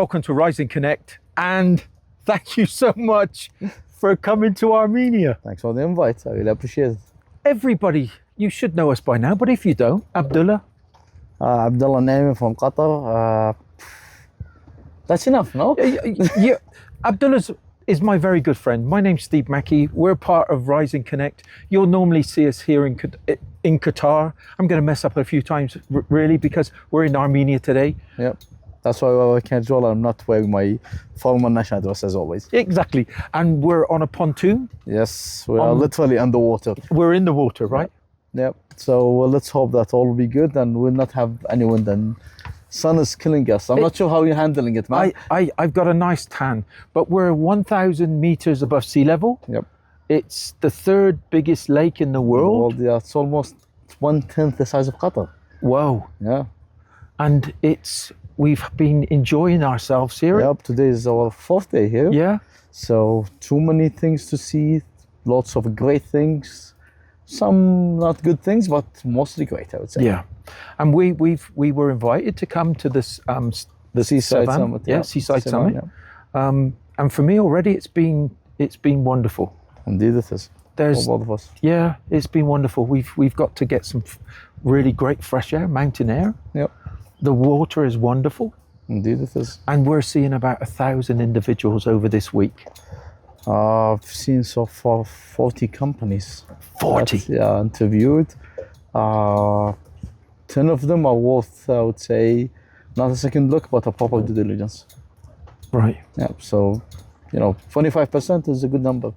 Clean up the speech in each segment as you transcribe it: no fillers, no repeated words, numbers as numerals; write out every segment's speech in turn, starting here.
welcome to Rise and Connect, and thank you so much for coming to Armenia. Thanks for the invite. I really appreciate it. Everybody, you should know us by now, but if you don't, Abdullah. Abdullah Al-Naimi from Qatar. That's enough, no? Yeah, Abdullah is my very good friend. My name's Steve Mackie. We're part of Rise and Connect. You'll normally see us here in Qatar. I'm going to mess up a few times, really, because we're in Armenia today. Yep. That's why I can't roll. I'm not wearing my formal national dress as always. Exactly. And we're on a pontoon. Yes, we are literally underwater. We're in the water, right? Yep. So let's hope that all will be good and we'll not have any wind and sun is killing us. I'm not sure how you're handling it, man. I've got a nice tan, but we're 1,000 meters above sea level. Yep. It's the third biggest lake in the world. Yeah, it's almost 1/10 the size of Qatar. Wow. Yeah. And we've been enjoying ourselves here. Yep, today is our 4th day here. Yeah. So too many things to see, lots of great things, some not good things, but mostly great, I would say. Yeah. And we were invited to come to this the Seaside Summit. Yeah, Seaside Summit. Yeah. And for me already it's been wonderful. Indeed it is. For both of us. Yeah, it's been wonderful. We've got to get some really great fresh air, mountain air. Yep. The water is wonderful. Indeed it is. And we're seeing about 1,000 individuals over this week. I've seen so far 40 companies. 40? Interviewed. 10 of them are worth, I would say, not a second look, but a proper due diligence. Right. Yeah, so, 25% is a good number.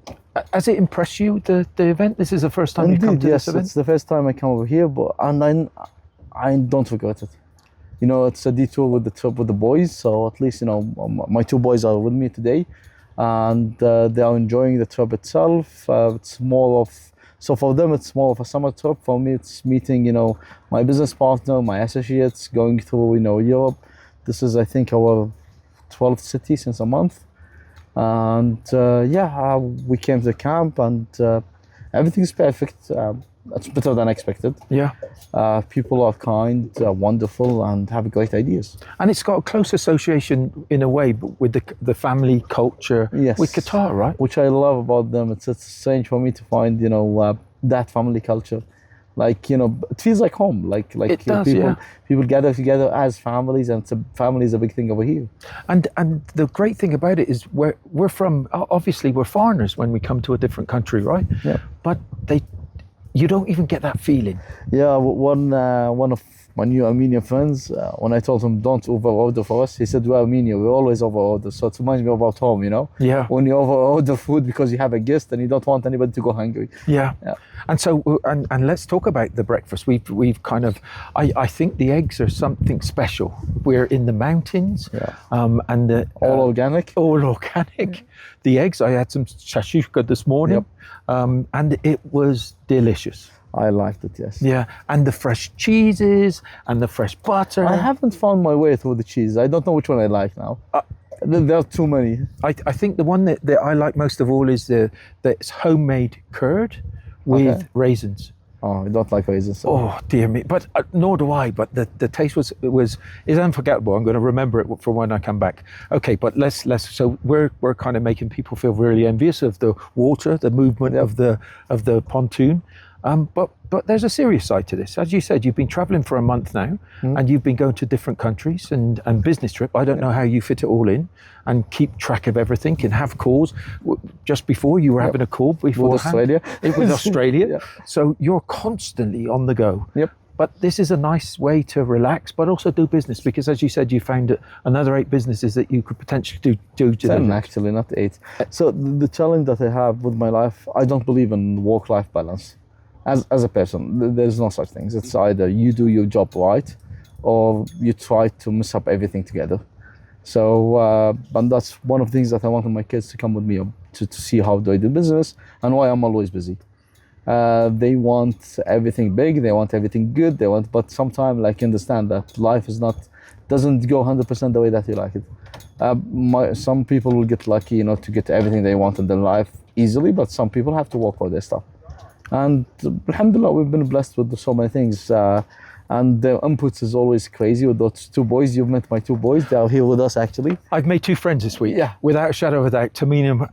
Has it impressed you, the event? This is the first time you come to this event? Yes, it's the first time I come over here, and I don't regret it. It's a detour with the boys, so at least, my 2 boys are with me today, and they are enjoying the trip itself. So for them, it's more of a summer trip. For me, it's meeting, my business partner, my associates, going through, Europe. This is, I think, our 12th city since a month. And we came to the camp and everything's perfect. It's better than expected. Yeah. People are kind, wonderful, and have great ideas. And it's got a close association in a way with the family culture with Qatar, right? Which I love about them. It's strange for me to find, that family culture. Like, it feels like home. Like it does, people gather together as families, and family is a big thing over here. And the great thing about it is we're from, obviously we're foreigners when we come to a different country, right? Yeah. But you don't even get that feeling. Yeah, one of my new Armenian friends, when I told him don't over-order for us, he said, we're Armenia, we always over-order. So it reminds me about home, Yeah. When you over-order food because you have a guest and you don't want anybody to go hungry. Yeah. And so, and let's talk about the breakfast. We've kind of, I think the eggs are something special. We're in the mountains, and all organic. All organic. The eggs, I had some shashuka this morning, and it was delicious. I liked it, yes. Yeah, and the fresh cheeses and the fresh butter. I haven't found my way through the cheese. I don't know which one I like now. There are too many. I think the one that I like most of all is it's homemade curd with raisins. Oh, I don't like raisins. So. Oh dear me! But nor do I. But the taste is unforgettable. I'm going to remember it for when I come back. Okay, but let's. So we're kind of making people feel really envious of the water, the movement of the pontoon. But there's a serious side to this. As you said, you've been traveling for a month now, and you've been going to different countries and business trip. I don't know how you fit it all in and keep track of everything and have calls. Just before you were having a call with Australia. With Australia. So you're constantly on the go. Yep. But this is a nice way to relax, but also do business, because as you said, you found another 8 businesses that you could potentially do. 10 actually, not 8. So the challenge that I have with my life, I don't believe in work-life balance. As a person, there's no such thing. It's either you do your job right, or you try to mess up everything together. So, and that's one of the things that I wanted my kids to come with me to see how do I do business and why I'm always busy. They want everything big, they want everything good, but sometimes understand that life doesn't go 100% the way that you like it. Some people will get lucky, to get everything they want in their life easily, but some people have to work for their stuff. And alhamdulillah, we've been blessed with so many things. and their inputs is always crazy with those two boys. You've met my two boys. They are here with us actually. I've made two friends this week. Yeah. Without a shadow of a doubt, Tamina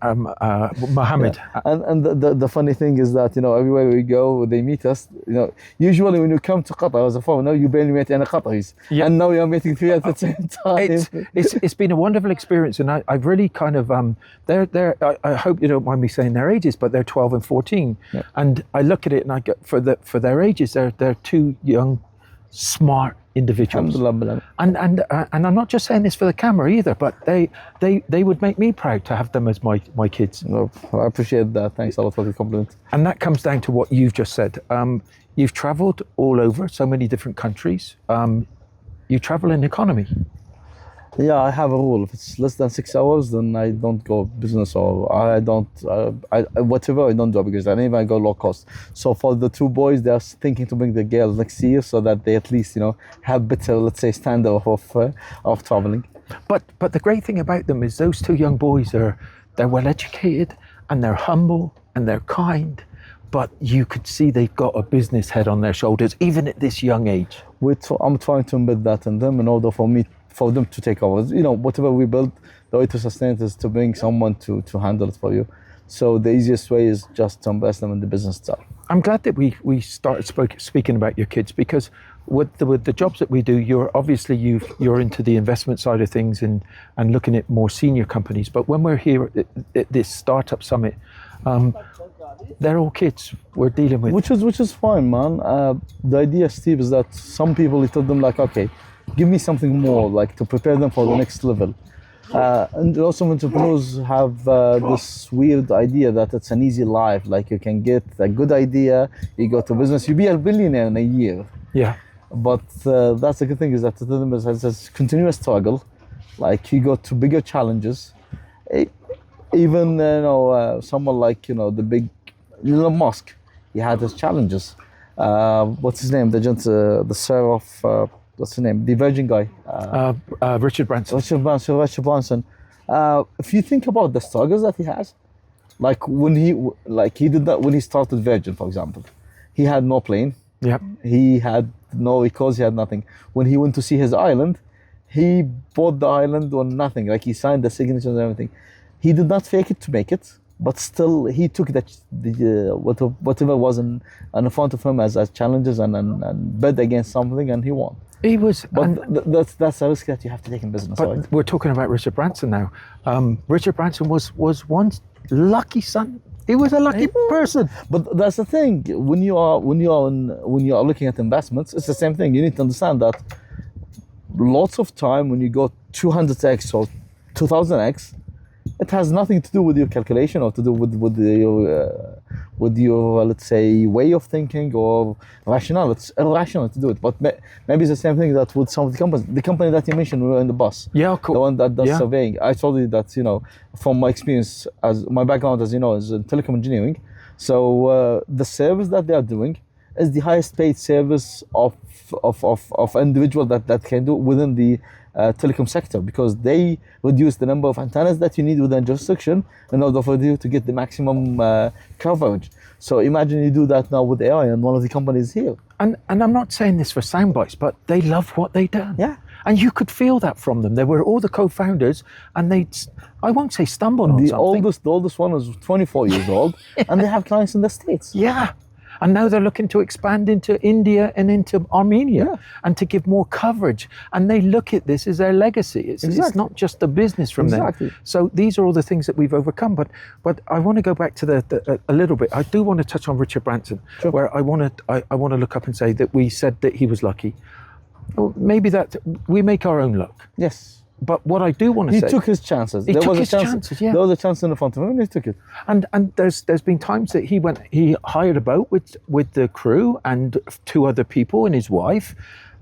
Mohammed. Yeah. And the funny thing is that, you know, everywhere we go, they meet us. You know, usually when you come to Qatar as a foreigner, you barely meet any Qataris. Yeah. And now you're meeting three at the same time. It's been a wonderful experience, and I've really kind of I hope you don't mind me saying their ages, but they're 12 and 14, Yeah. and I look at it and I get for their ages, they're two young, smart individuals. Alhamdulillah. And I'm not just saying this for the camera either, but they would make me proud to have them as my kids. No, I appreciate that. Thanks a lot for the compliment. And that comes down to what you've just said. You've traveled all over so many different countries. You travel in economy. Yeah, I have a rule. If it's less than 6 hours, then I don't go business, or I don't, whatever I don't do, because I never go low cost. So for the two boys, they're thinking to bring the girls next year so that they at least, you know, have better, let's say, standard of traveling. But the great thing about them is those two young boys they're well educated and they're humble and they're kind, but you could see they've got a business head on their shoulders, even at this young age. I'm trying to embed that in them in order for them to take over. You know, whatever we build, the way to sustain it is to bring someone to handle it for you. So the easiest way is just to invest them in the business itself. I'm glad that we started speaking about your kids, because with the jobs that we do, you're into the investment side of things and looking at more senior companies. But when we're here at this startup summit, they're all kids we're dealing with. Which is fine, man. The idea, Steve, is that some people, you tell them like, okay, give me something more, like to prepare them for the next level. And also entrepreneurs have this weird idea that it's an easy life, like you can get a good idea, you go to business, you be a billionaire in a year. Yeah. But that's the good thing, is that it's a continuous struggle. Like you go to bigger challenges. Even someone like, you know, the big Elon Musk, he had his challenges. What's his name? The sir of what's his name? The Virgin guy. Richard Branson. Richard Branson. If you think about the struggles that he has, like when he did that when he started Virgin, for example, he had no plane. Yeah. He had no because he had nothing. When he went to see his island, he bought the island on nothing. Like he signed the signatures and everything. He did not fake it to make it, but still he took whatever was in front of him as challenges and bet against something, and he won. He was, but that's a risk that you have to take in business. But right? We're talking about Richard Branson now. Richard Branson was once lucky son. He was a lucky person. But that's the thing. When you are looking at investments, it's the same thing. You need to understand that lots of time when you go 200x or 2000x, it has nothing to do with your calculation or to do with your let's say way of thinking or rationale. It's irrational to do it. But maybe it's the same thing that with some of the companies. The company that you mentioned, we were in the bus. Yeah, cool. The one that does surveying. I told you that, you know, from my experience, as my background, as you know, is in telecom engineering. So the service that they are doing is the highest paid service of individual that can do within the telecom sector, because they reduce the number of antennas that you need within jurisdiction in order for you to get the maximum coverage. So imagine you do that now with AI and one of the companies here. And I'm not saying this for sound bites, but they love what they do. Yeah. And you could feel that from them. They were all the co-founders, and I won't say stumbled on something. The oldest one is 24 years old, and they have clients in the States. Yeah. And now they're looking to expand into India and into Armenia and to give more coverage. And they look at this as their legacy. It's not just a business from them. So these are all the things that we've overcome. But I want to go back to a little bit. I do want to touch on Richard Branson, where I want to look up and say that we said that he was lucky. Well, maybe that we make our own luck. Yes. But what I do want to say, he took his chances. There was a chance in front of him, and he took it. And there's been times that he hired a boat with the crew and 2 other people and his wife,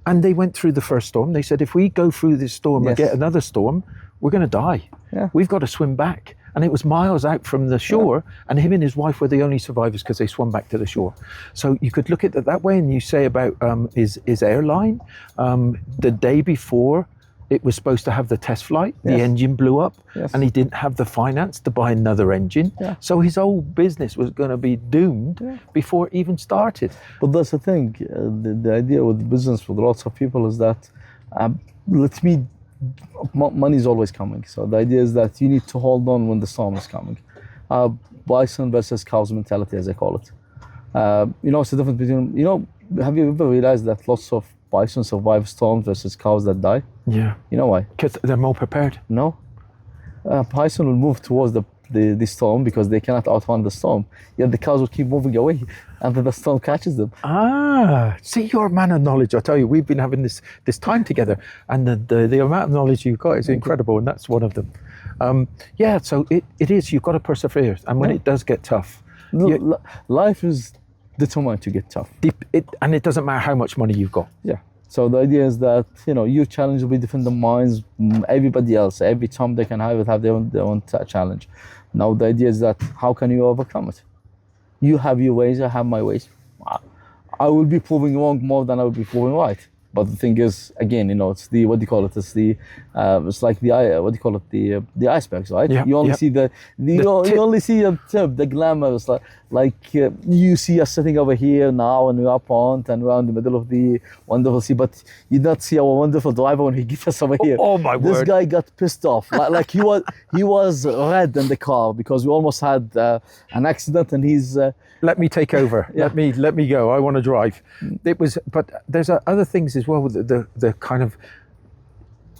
and they went through the first storm. They said, if we go through this storm and get another storm, we're going to die. Yeah. We've got to swim back. And it was miles out from the shore, and him and his wife were the only survivors because they swam back to the shore. So you could look at it that way, and you say about his airline, the day before it was supposed to have the test flight, the Yes. engine blew up, Yes. and he didn't have the finance to buy another engine. Yeah. So his whole business was going to be doomed before it even started. But that's the thing. The idea with business with lots of people is that money is always coming. So the idea is that you need to hold on when the storm is coming. Bison versus cows mentality, as I call it. It's the difference between, have you ever realized that lots of bison survive storms versus cows that die? Yeah. You know why? Because they're more prepared. No. Bison will move towards the storm because they cannot outrun the storm. Yet the cows will keep moving away until the storm catches them. See, you're a man of knowledge. I tell you, we've been having this time together, and the amount of knowledge you've got is incredible, and that's one of them. So it is. You've got to persevere, and when it does get tough, Life is determined to get tough. And it doesn't matter how much money you've got. Yeah. So the idea is that your challenge will be different than mine. Everybody else, every time they can have their own challenge. Now the idea is that how can you overcome it? You have your ways, I have my ways. I will be proving wrong more than I will be proving right. But the thing is, again, it's the what do you call it? It's like the icebergs, right? Yeah, you only see you only see the tip, the glamour. It's like you see us sitting over here now, and we're up on, and we're in the middle of the wonderful sea. But you don't see our wonderful driver when he gets us over here. Oh my word! This guy got pissed off. Like he was red in the car because we almost had an accident, and he's. Let me take over. Yeah. Let me go. I want to drive. But there's other things as well. The kind of,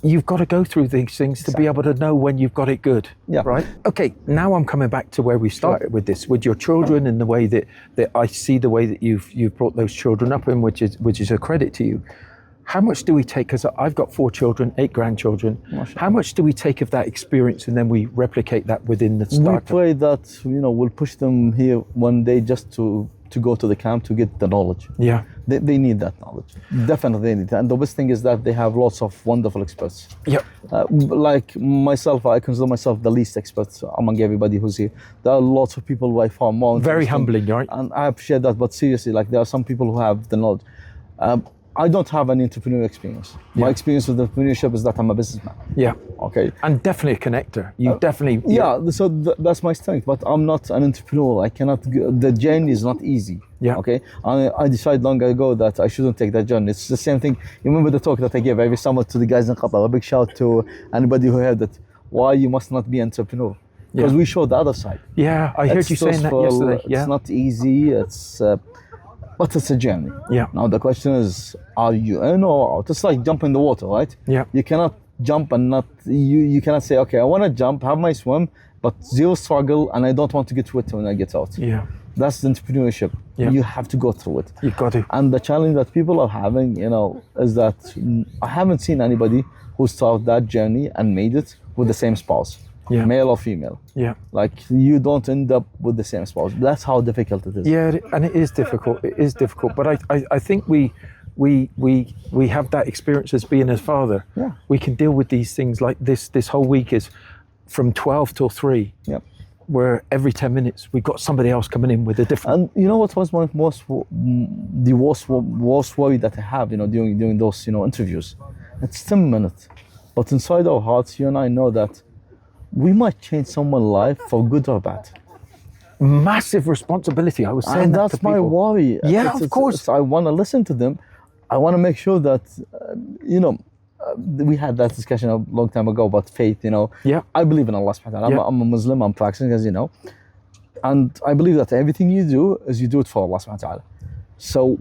you've got to go through these things to be able to know when you've got it good. Yeah. Right. Okay. Now I'm coming back to where we started with this, with your children, and the way that I see the way that you've brought those children up in, which is a credit to you. How much do we take? Because I've got 4 children, 8 grandchildren. How much do we take of that experience and then we replicate that within the startup? We pray that we'll push them here one day just to go to the camp to get the knowledge. Yeah. They need that knowledge. Definitely they need it. And the best thing is that they have lots of wonderful experts. Yep. Like myself, I consider myself the least expert among everybody who's here. There are lots of people by far more. Very humbling, right? And I appreciate that, but seriously, there are some people who have the knowledge. I don't have an entrepreneurial experience. My experience with entrepreneurship is that I'm a businessman. Yeah. Okay. And definitely a connector. You definitely. Yeah. So that's my strength. But I'm not an entrepreneur. I cannot. The journey is not easy. Yeah. Okay. I decided long ago that I shouldn't take that journey. It's the same thing. You remember the talk that I gave every summer to the guys in Qatar? A big shout to anybody who heard it. Why you must not be an entrepreneur? Because we show the other side. Yeah. I heard you saying that yesterday. Yeah. It's not easy. But it's a journey. Yeah. Now the question is, are you in or out? It's like jumping in the water, right? Yeah. You cannot jump and not you cannot say, okay, I want to jump, have my swim, but zero struggle, and I don't want to get wet when I get out. Yeah. That's the entrepreneurship. Yeah. You have to go through it. You've got to. And the challenge that people are having, is that I haven't seen anybody who started that journey and made it with the same spouse. Yeah. Male or female. Yeah. Like you don't end up with the same spouse. That's how difficult it is. Yeah, and it is difficult. It is difficult. But I think we have that experience as being a father. Yeah. We can deal with these things like this. This whole week is from 12 till 3. Yeah. Where every 10 minutes we've got somebody else coming in with a different. And you know what was the worst worry that I have, during those interviews? It's 10 minutes, but inside our hearts, you and I know that we might change someone's life for good or bad. Massive responsibility. I was saying And that that's to people. my worry. Yeah, of course. I want to listen to them. I want to make sure that, we had that discussion a long time ago about faith, Yeah. I believe in Allah subhanahu wa ta'ala. Yeah. I'm a Muslim, I'm practicing, as you know. And I believe that everything you do is you do it for Allah subhanahu wa ta'ala. So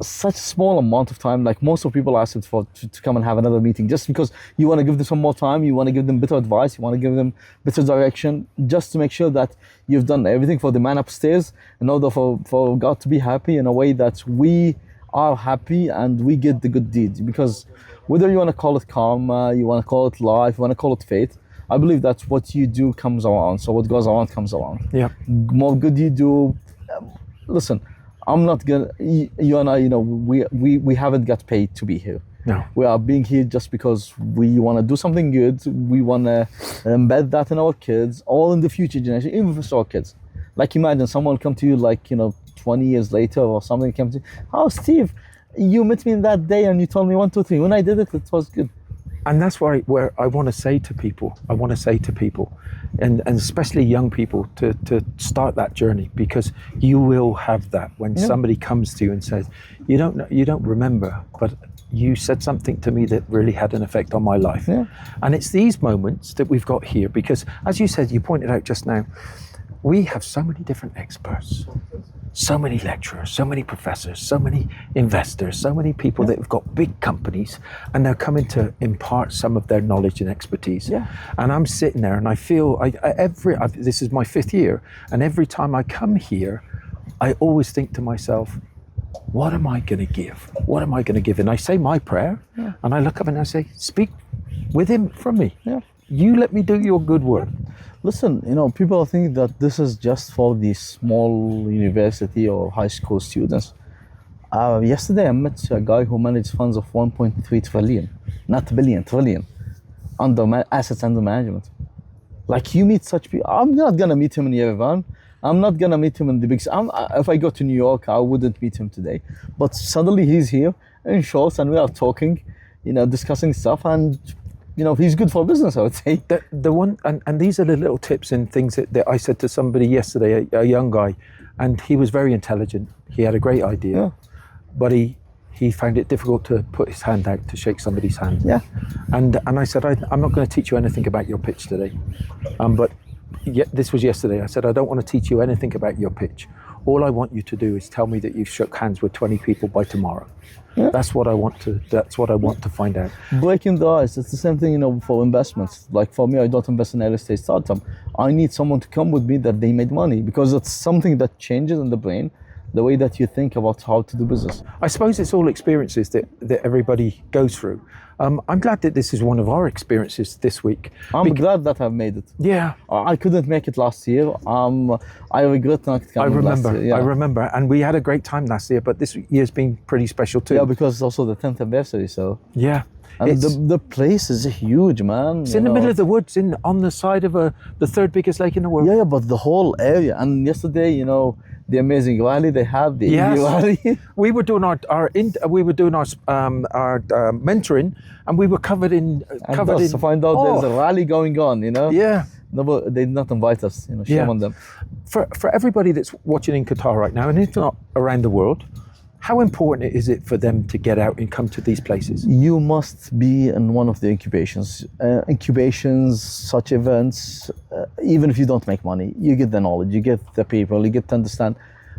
such a small amount of time, like most of people ask it to come and have another meeting just because you want to give them some more time, you want to give them better advice, you want to give them better direction, just to make sure that you've done everything for the man upstairs in order for God to be happy in a way that we are happy and we get the good deeds. Because whether you want to call it karma, you want to call it life, you want to call it fate, I believe that what you do comes around. So what goes around comes around. Yeah. More good you do. Listen, I'm not gonna. You and I, we haven't got paid to be here. No. We are being here just because we want to do something good. We want to embed that in our kids, all in the future generation, even if it's our kids. Like imagine someone come to you 20 years later or something, came to you, oh Steve, you met me in that day and you told me 1, 2, 3. When I did it, it was good. And that's where I want to say to people, and especially young people, to start that journey, because you will have that when somebody comes to you and says, you don't remember, but you said something to me that really had an effect on my life. Yeah. And it's these moments that we've got here, because as you said, you pointed out just now, we have so many different experts, so many lecturers, so many professors, so many investors, so many people that have got big companies, and they're coming to impart some of their knowledge and expertise. Yeah. And I'm sitting there and I feel, this is my 5th year, and every time I come here, I always think to myself, what am I going to give? What am I going to give? And I say my prayer, and I look up and I say, speak with him from me. Yeah. You let me do your good work. Listen, people think that this is just for the small university or high school students. Yesterday I met a guy who managed funds of 1.3 trillion, not billion, trillion, assets under management. Like, you meet such people. I'm not gonna meet him in Yerevan. I'm not gonna meet him in the big. If I go to New York, I wouldn't meet him today. But suddenly he's here in shorts, and we are talking, discussing stuff, and he's good for business, I would say. The one, and these are the little tips and things that I said to somebody yesterday, a young guy, and he was very intelligent. He had a great idea, but he found it difficult to put his hand out to shake somebody's hand. Yeah. And I said, I'm not going to teach you anything about your pitch today. But this was yesterday. I said, I don't want to teach you anything about your pitch. All I want you to do is tell me that you've shook hands with 20 people by tomorrow. Yeah. That's what I want to find out. Breaking the ice. It's the same thing, for investments. Like, for me, I don't invest in early stage startup. I need someone to come with me that they made money, because it's something that changes in the brain, the way that you think about how to do business. I suppose it's all experiences that everybody goes through. I'm glad that this is one of our experiences this week. I'm glad that I've made it. Yeah. I couldn't make it last year. I regret not coming last year. Yeah. I remember. And we had a great time last year, but this year's been pretty special too. Yeah, because it's also the 10th anniversary, so. Yeah. And the place is huge, man. It's in the middle of the woods, on the side of the 3rd biggest lake in the world. Yeah, but the whole area. And yesterday, the amazing rally they had, the Indie rally. We were doing our mentoring, and we were covered in. To find out there's a rally going on, Yeah. No, but they did not invite us. Shame on them. For everybody that's watching in Qatar right now, and if not around the world, how important is it for them to get out and come to these places? You must be in one of the incubations. Such events, even if you don't make money, you get the knowledge, you get the people, you get to understand.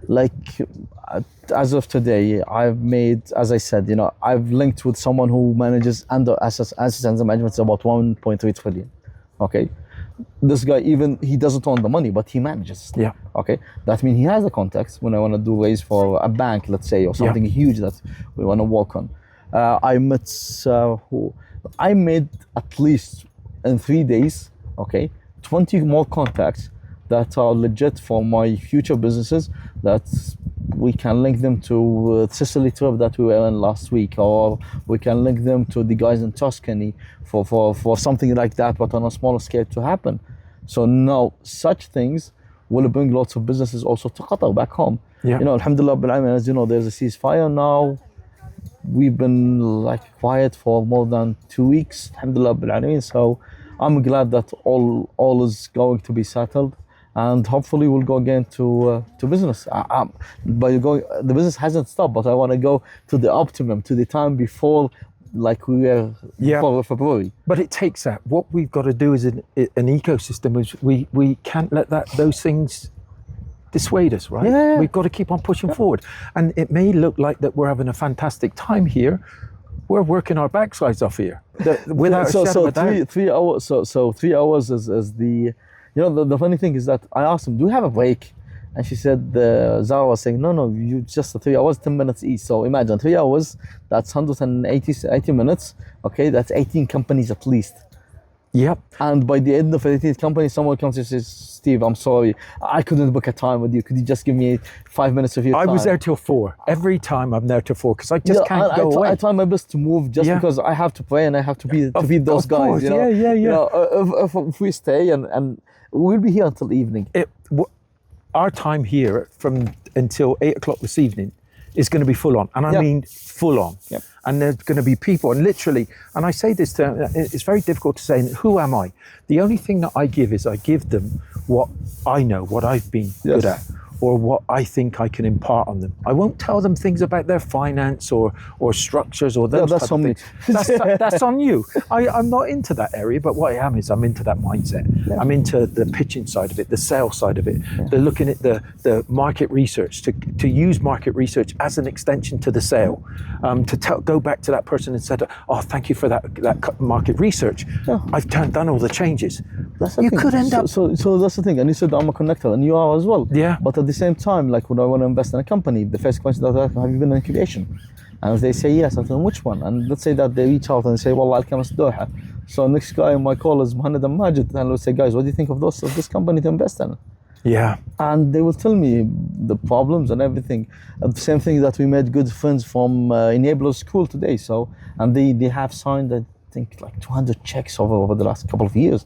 Like, as of today, I've made, as I said, I've linked with someone who manages assets under management about 1.3 trillion. Okay. This guy, even he doesn't own the money, but he manages. Yeah. Okay. That means he has the contacts when I want to do raise for a bank, let's say, or something huge that we want to work on. I made at least in 3 days, 20 more contacts that are legit for my future businesses, that we can link them to Sicily trip that we were in last week, or we can link them to the guys in Tuscany for something like that, but on a smaller scale to happen. So now such things will bring lots of businesses also to Qatar, back home. Yeah. Alhamdulillah bil alamin, as you know, there's a ceasefire now. We've been quiet for more than 2 weeks, alhamdulillah bil alamin. So I'm glad that all is going to be settled. And hopefully we'll go again to business. The business hasn't stopped, but I want to go to the optimum, to the time before, like we were before February. But it takes that. What we've got to do as an ecosystem is we can't let those things dissuade us, right? Yeah. We've got to keep on pushing forward. And it may look like that we're having a fantastic time here. We're working our backsides off here. Without a shadow of a doubt. 3 hours. So 3 hours is the. The funny thing is that I asked him, do you have a break? And she said, Zara was saying, no, you just 3 hours, 10 minutes each. So imagine 3 hours, that's 180 minutes. Okay, that's 18 companies at least. Yep. And by the end of 18 companies, someone comes and says, Steve, I'm sorry, I couldn't book a time with you. Could you just give me 5 minutes of your time? I was there till 4. Every time I'm there till 4 because I just can't go away. I try my best to move just because I have to pray and I have to feed those guys. Course. Yeah. If we stay and we'll be here until evening. Our time here until 8 o'clock this evening is going to be full on, and I Yep. mean full on. Yep. And there's going to be people, and literally, and I say this to, it's very difficult to say, who am I? The only thing that I give is I give them what I know, what I've been good at, or what I think I can impart on them. I won't tell them things about their finance or structures or those that's type on of me. things. That's on you. I'm not into that area, but what I am is I'm into that mindset. Yeah. I'm into the pitching side of it, the sales side of it, the looking at the market research, to use market research as an extension to the sale, go back to that person and said, oh, thank you for that market research. Yeah. I've done all the changes. That's the You thing. could end up. So that's the thing. And you said I'm a connector, and you are as well. Yeah. But at the same time, like when I want to invest in a company, the first question that I ask, have you been in incubation? And if they say yes, I tell them which one. And let's say that they reach out and say, well, I'll come to Doha. So next guy on my call is Mohammed and Majid, and I'll say, guys, what do you think of this company to invest in? Yeah. And they will tell me the problems and everything. The same thing that we made good friends from Enabler School today. So, and they have signed, I think, like 200 checks over the last couple of years.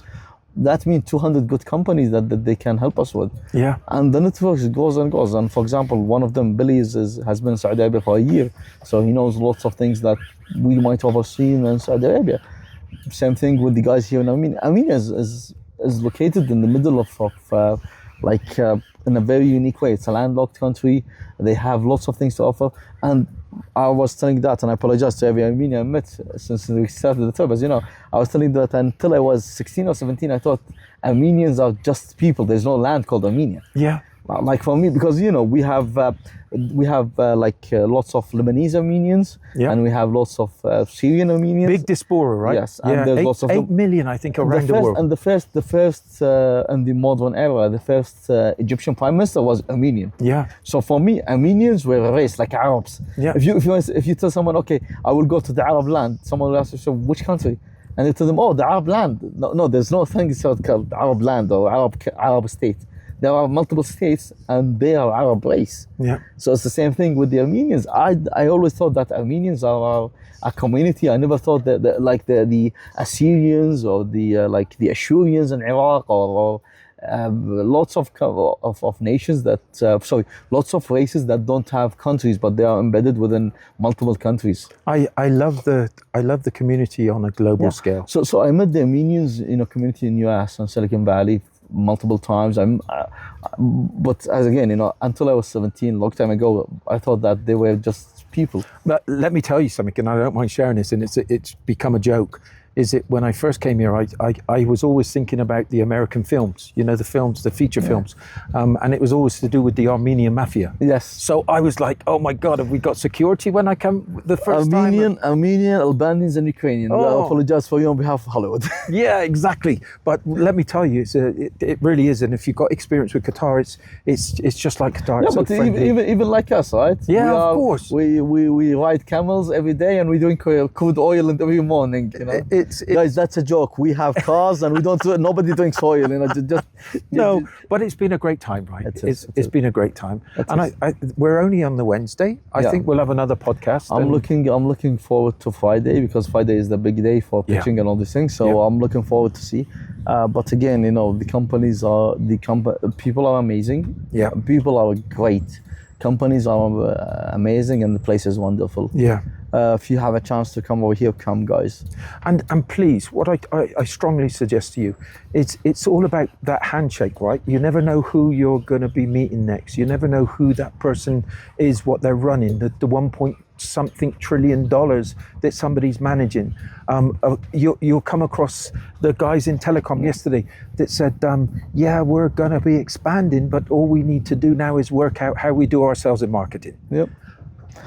That means 200 good companies that they can help us with. Yeah. And the network goes and goes. And for example, one of them, Billy, has been in Saudi Arabia for a year. So he knows lots of things that we might oversee in Saudi Arabia. Same thing with the guys here in Armenia. Armenia is located in the middle of in a very unique way. It's a landlocked country. They have lots of things to offer. And I was telling that, and I apologize to every Armenian I met since we started the tour. As you know, I was telling that until I was 16 or 17, I thought Armenians are just people. There's no land called Armenia. Yeah. Like for me, because we have lots of Lebanese Armenians, Yeah. and we have lots of Syrian Armenians. Big diaspora, right? Yes, and Yeah. there's lots of 8 million, I think, around the world. And the first in the modern era, the first Egyptian prime minister was Armenian. Yeah. So for me, Armenians were a race like Arabs. Yeah. If you tell someone, okay, I will go to the Arab land, someone will ask you, so which country? And you tell them, oh, the Arab land. No, there's no thing called Arab land or Arab state. There are multiple states, and they are Arab race. Yeah. So it's the same thing with the Armenians. I always thought that Armenians are a community. I never thought that the Assyrians or the Ashurians in Iraq or lots of nations that lots of races that don't have countries, but they are embedded within multiple countries. I love the community on a global scale. So I met the Armenians in a community in US and Silicon Valley multiple times. But as again, until I was 17, long time ago, I thought that they were just people. But let me tell you something, and I don't mind sharing this, and it's become a joke. Is that when I first came here, I was always thinking about the American films, the feature films, and it was always to do with the Armenian mafia. Yes. So I was like, oh my God, have we got security when I come the first time? Armenian, Albanians, and Ukrainian. Oh. I apologize for you on behalf of Hollywood. Yeah, exactly. But let me tell you, it really is. And if you've got experience with Qatar, it's just like Qatar. Yeah, it's so but friendly. even like us, right? Yeah, of course. We ride camels every day, and we drink crude oil every morning. Guys, that's a joke. We have cars, and we don't. Nobody drinks oil. No, but it's been a great time, right? It's been a great time, and we're only on the Wednesday. I think we'll have another podcast. I'm looking forward to Friday, because Friday is the big day for pitching and all these things. So I'm looking forward to see. But again, the companies people are amazing. Yeah, people are great. Companies are amazing, and the place is wonderful. Yeah. If you have a chance to come over here, come, guys. And please, what I strongly suggest to you, it's all about that handshake, right? You never know who you're going to be meeting next. You never know who that person is, what they're running, the 1-point-something trillion that somebody's managing. You'll come across the guys in telecom yesterday that said, yeah, we're going to be expanding, but all we need to do now is work out how we do our sales and marketing. Yep.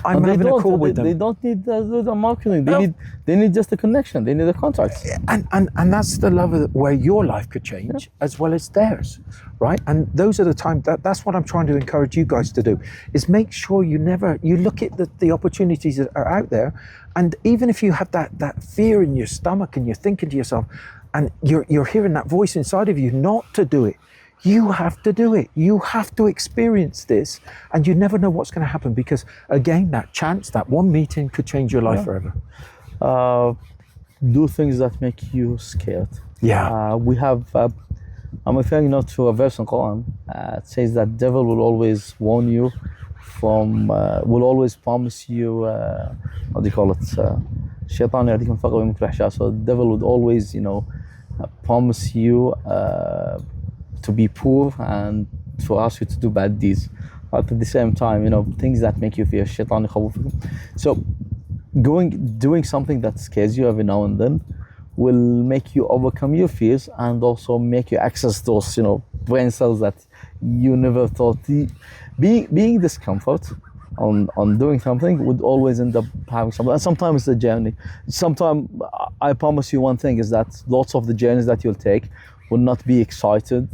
I'm having a call with them. They don't need the marketing. They need just a connection. They need a contract. And that's the love of where your life could change as well as theirs, right? And those are the times that's what I'm trying to encourage you guys to do, is make sure you look at the opportunities that are out there, and even if you have that fear in your stomach and you're thinking to yourself, and you're hearing that voice inside of you not to do it. You have to do it. You have to experience this, and you never know what's going to happen, because again, that one meeting could change your life forever. Do things that make you scared. Yeah. We have, I'm referring now to a verse in Quran. It says that devil will always warn you will always promise you, what do you call it? Shaitan يعطيكم الفقر ويمكن الفحشاء. So the devil would always, promise you to be poor and to ask you to do bad deeds. But at the same time, things that make you fear, shaitan يخوفكم. So doing something that scares you every now and then will make you overcome your fears and also make you access those, brain cells that you never thought. Being discomfort on doing something would always end up having something. And sometimes it's a journey. Sometimes I promise you one thing is that lots of the journeys that you'll take will not be excited.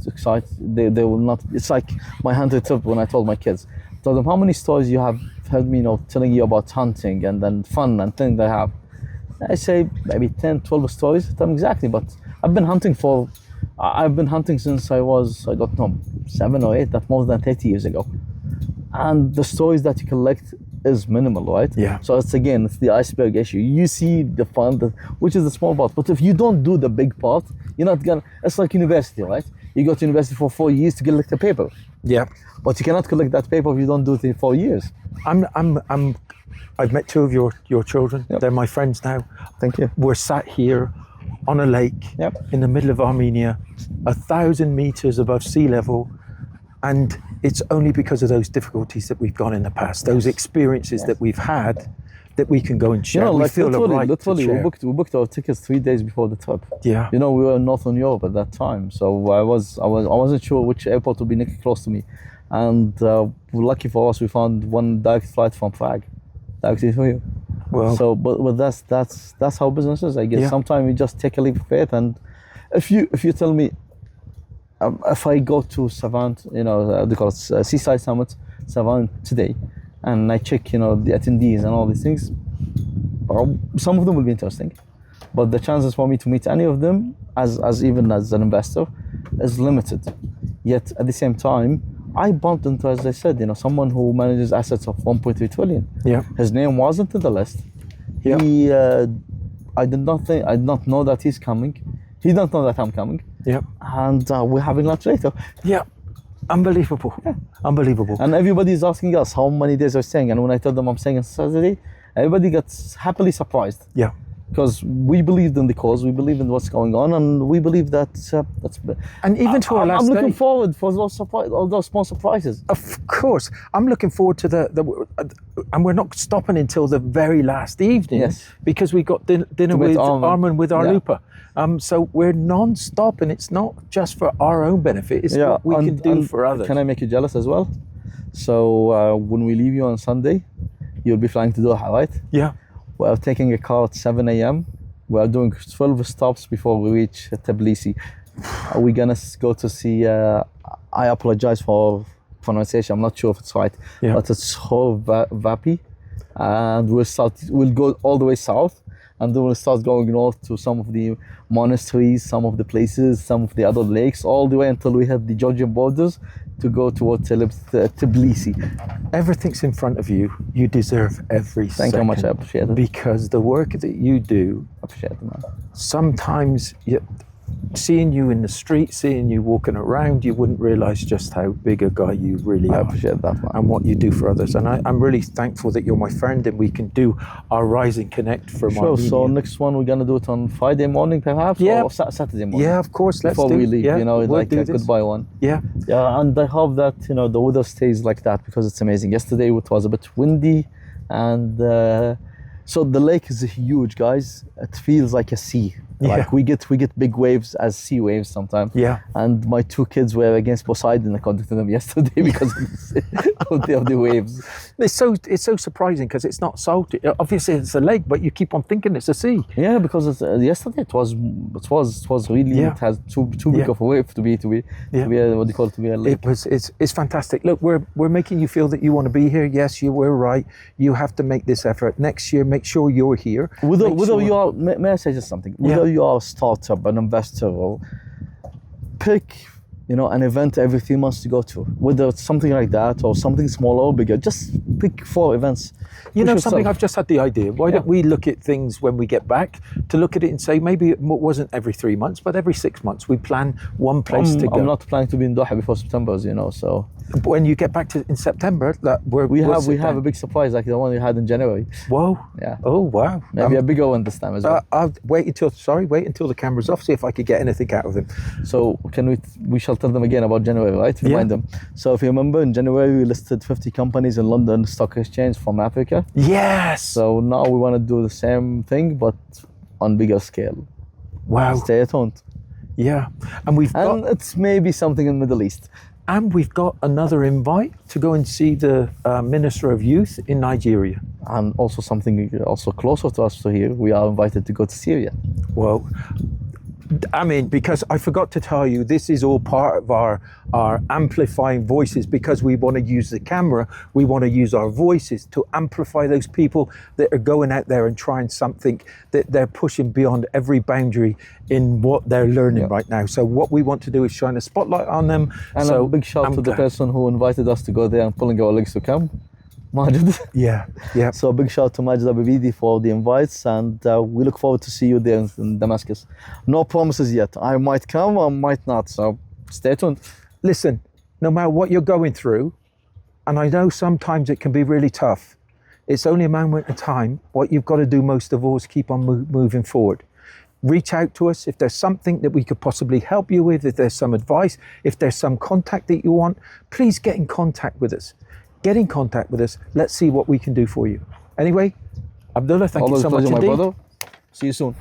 They will not. It's like my hunting trip when I told my kids. Tell them how many stories you have heard me, telling you about hunting and then fun and things I have. I say maybe 10, 12 stories. Tell them exactly. But I've been hunting since I was, I don't know, 7 or 8. That's more than 30 years ago. And the stories that you collect is minimal, right? Yeah. So it's the iceberg issue. You see the fun, which is the small part. But if you don't do the big part, you're not gonna. It's like university, right? You go to university for 4 years to collect a paper. Yeah. But you cannot collect that paper if you don't do it in 4 years. I've met 2 of your children. Yep. They're my friends now. Thank you. We're sat here on a lake in the middle of Armenia, 1,000 meters above sea level, and it's only because of those difficulties that we've gone in the past, those experiences that we've had, that we can go and share. We feel literally, we booked our tickets 3 days before the trip. Yeah. We were in Northern Europe at that time, so I wasn't sure which airport would be next close to me, and lucky for us, we found one direct flight from Prague, directly to you. Well, so but that's how business is, I guess. Yeah. Sometimes you just take a leap of faith, and if you tell me, if I go to Savant, they call it Seaside Summit, Savant today, and I check, the attendees and all these things, some of them will be interesting, but the chances for me to meet any of them, as even as an investor, is limited. Yet at the same time, I bumped into, as I said, someone who manages assets of 1.3 trillion. Yeah. His name wasn't in the list. Yeah. I did not know that he's coming. He didn't know that I'm coming. Yeah. And we're having lunch later. Yeah. Unbelievable. Yeah. Unbelievable. And everybody's asking us how many days we're staying. And when I told them I'm staying on Saturday, everybody gets happily surprised. Yeah. Because we believed in the cause, we believe in what's going on, and we believe that that's. And even to our last I'm looking day. forward for all those small surprises. Of course, I'm looking forward to and we're not stopping until the very last evening. Yes. Because we got dinner with Armin with our Lupa. So we're non-stop, and it's not just for our own benefit. It's what we can do for others. Can I make you jealous as well? So when we leave you on Sunday, you'll be flying to Doha, right? Yeah. We're taking a car at 7 a.m. We're doing 12 stops before we reach Tbilisi. We're gonna go to see, I apologize for pronunciation, I'm not sure if it's right, but it's Vapi. And we'll go all the way south, and then we'll start going north to some of the monasteries, some of the places, some of the other lakes, all the way until we hit the Georgian borders to go towards Tbilisi. Everything's in front of you. You deserve every second. Thank you very much, I appreciate it. Because the work that you do, I appreciate it, man. Sometimes seeing you in the street, seeing you walking around, you wouldn't realize just how big a guy you really are. I appreciate that, man. And what you do for others. And I'm really thankful that you're my friend, and we can do our Rising Connect from Armenia. Sure, so next one we're going to do it on Friday morning perhaps, or Saturday morning? Yeah, of course, before we leave, we'll like a goodbye one. Yeah. Yeah, and I hope that, the weather stays like that, because it's amazing. Yesterday it was a bit windy, and so the lake is huge, guys. It feels like a sea. Like we get big waves as sea waves sometimes. Yeah. And my 2 kids were against Poseidon, according to them, yesterday because of the waves. It's so surprising because it's not salty. Obviously it's a lake, but you keep on thinking it's a sea. Yeah, because yesterday it was really it has too big of a wave to be what do you call it, to be a lake. It's fantastic. Look, we're making you feel that you want to be here. Yes, you were right. You have to make this effort. Next year, make sure you're here. Whether you are, may I say just something? Whether you are a startup, an investor, or pick an event every 3 months to go to, whether it's something like that or something smaller or bigger. Just pick 4 events. You Push know yourself. something, I've just had the idea. Why don't we look at things when we get back, to look at it and say maybe it wasn't every 3 months, but every 6 months we plan one place to go. I'm not planning to be in Doha before September, so When you get back in September, we have a big surprise like the one we had in January. Whoa. Yeah. Oh, wow. Maybe a bigger one this time as well. I'll wait until the camera's off, see if I could get anything out of him. So we shall tell them again about January, right? Remind them. So if you remember, in January we listed 50 companies in London Stock Exchange from Africa. Yes. So now we want to do the same thing, but on bigger scale. Wow. Stay tuned. Yeah. And it's maybe something in the Middle East. And we've got another invite to go and see the Minister of Youth in Nigeria. And also something also closer to us to here, we are invited to go to Syria. Well, I mean, because I forgot to tell you, this is all part of our amplifying voices, because we want to use the camera, we want to use our voices to amplify those people that are going out there and trying something that they're pushing beyond every boundary in what they're learning right now. So what we want to do is shine a spotlight on them. And a big shout to the person who invited us to go there and pulling our legs to come. Majid. Yeah. So a big shout to Majid Abibidi for the invites, and we look forward to see you there in Damascus. No promises yet. I might come, I might not, so stay tuned. Listen, no matter what you're going through, and I know sometimes it can be really tough, it's only a moment of time. What you've got to do most of all is keep on moving forward. Reach out to us if there's something that we could possibly help you with, if there's some advice, if there's some contact that you want, please get in contact with us. Get in contact with us. Let's see what we can do for you. Anyway, Abdullah, thank you so much indeed. My brother. See you soon.